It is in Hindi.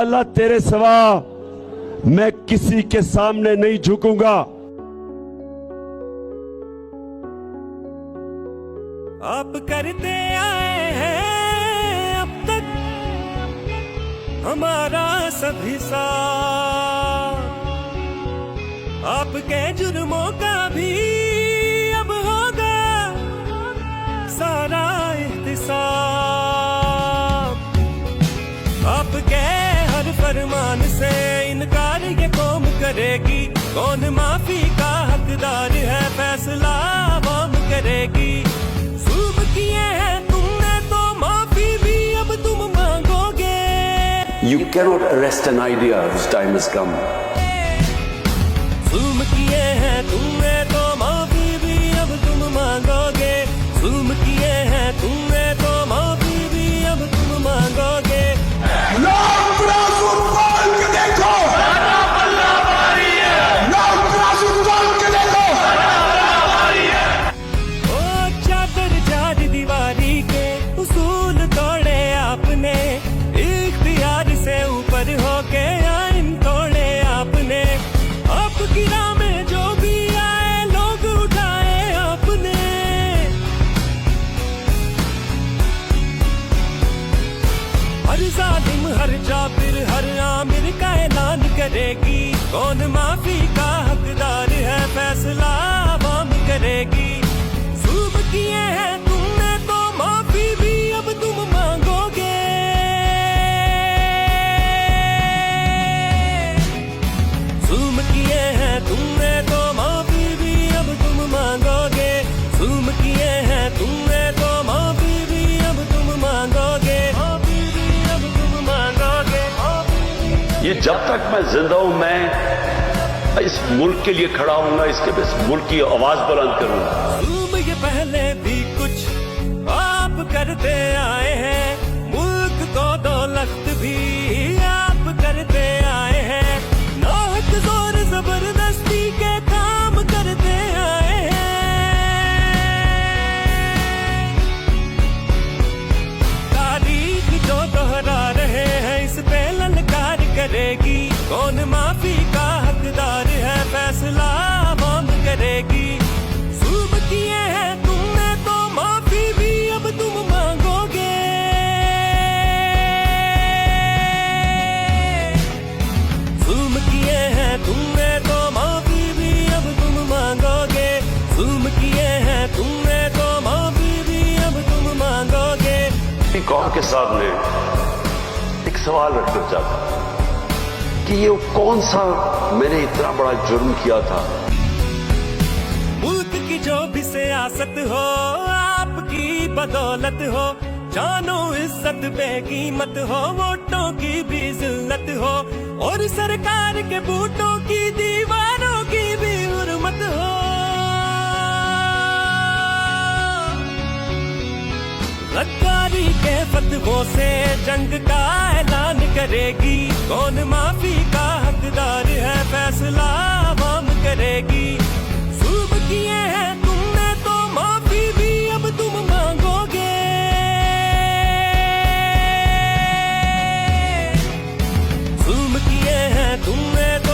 अल्लाह तेरे सिवा मैं किसी के सामने नहीं झुकूंगा। आप करते आए हैं अब तक हमारा सभी साथ, आपके जुर्मों का भी अब होगा सारा एहतिसाब। आपके हर फरमान से इनकार ये कौम करेगी, कौन माफी का हकदार है फैसला आवाम करेगी। जुल्म किए हैं तुमने तो माफी भी अब तुम मांगोगे। You cannot arrest an idea whose time has come. जुल्म किए हैं तुमने तो माफी भी अब तुम मांगोगे। जुल्म किए हैं तुमने तो माफी भी अब तुम मांगोगे। ओ चादर चार दीवारी के उसूल तोड़े आपने, इख्तियार से ऊपर होके आइन तोड़े आपने। आपकी राह में जो भी आए लोग उठाए आपने। हर जालिम हर जाबिर हर आमिर का ऐलान करेगी, कौन माफी का हकदार है फैसला आवाम करेगी। जुल्म किए हैं तुमने तो माफी भी अब तुम मांगोगे। जुल्म किए हैं तुमने तो माफी भी अब तुम मांगोगे। जुल्म किए हैं तुमने तो माफी भी अब तुम मांगोगे। माफी भी अब तुम मांगोगे। ये जब तक मैं जिंदा हूं मैं इस मुल्क के लिए खड़ा हूंगा, इसके इस मुल्क की आवाज बुलंद करूंगा। जुल्म ये पहले भी कुछ आप करते आए हैं, मुल्क को दौलत भी आप करते आए हैं। नाहक जोर जबरदस्ती के काम करते आए हैं। तारीख जो दोहरा रहे हैं इस पे ललकार करेगी, कौन माफी का हकदार है फैसला आवाम करेगी। जुल्म किए हैं तुमने तो माफी भी अब तुम मांगोगे। जुल्म किए हैं तुमने तो माफी भी अब तुम मांगोगे। जुल्म किए हैं तुमने तो माफी भी अब तुम मांगोगे। कौम के सामने एक सवाल रखना चाहता हूं कि ये कौन सा मैंने इतना बड़ा जुर्म किया था। मुल्क की जो भी सियासत हो आपकी बदौलत हो, जानो इज्जत बेकीमत हो, वोटों की भी जिल्लत हो, और सरकार के बूटों की दीवारों की भी हुर्मत हो। गद्दारी के फतवों से जंग का ऐलान करेगी, कौन माफी का हकदार है फैसला आवाम करेगी। जुल्म किए हैं तुमने तो माफी भी अब तुम मांगोगे। जुल्म किए हैं तुमने तो